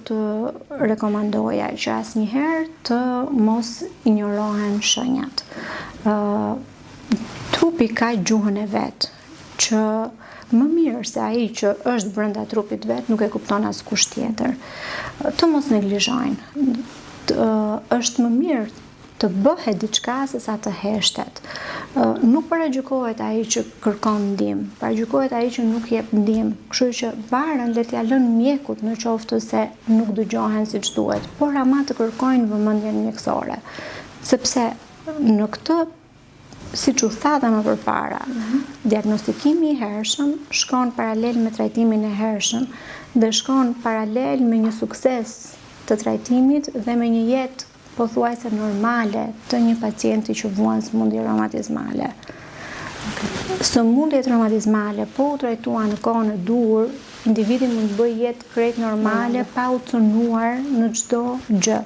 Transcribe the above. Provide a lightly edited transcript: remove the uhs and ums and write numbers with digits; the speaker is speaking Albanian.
të rekomandoja që asnjëherë të mos injorohen shenjat. Trupi ka gjuhën e vet, që më mirë se ai që është brenda trupit vet nuk e kupton askush tjetër. Të mos neglizhojnë. Është më mirë të bëhet diçka se sa të heshtet. Nuk paragjykohet ai që kërkon ndihmë, paragjykohet ai që nuk jep ndihmë. Kështu që varën le t'ia lënë mjekut në qoftë se nuk dëgjohen siç duhet, por ama të kërkojnë vëmendjen mjekësore. Sepse në këtë, siç u tha dhe më përpara, diagnostikimi i hershëm shkon paralel me trajtimin e hershëm dhe shkon paralel me një sukses të trajtimit dhe me një jetë pothuajse normale të një pacienti që vuan sëmundje reumatizmale. Sëmundjet reumatizmale, po u trajtua në kohën e duhur, individi mund të bëjë jetë krejt normale pa u cënuar në çdo gjë.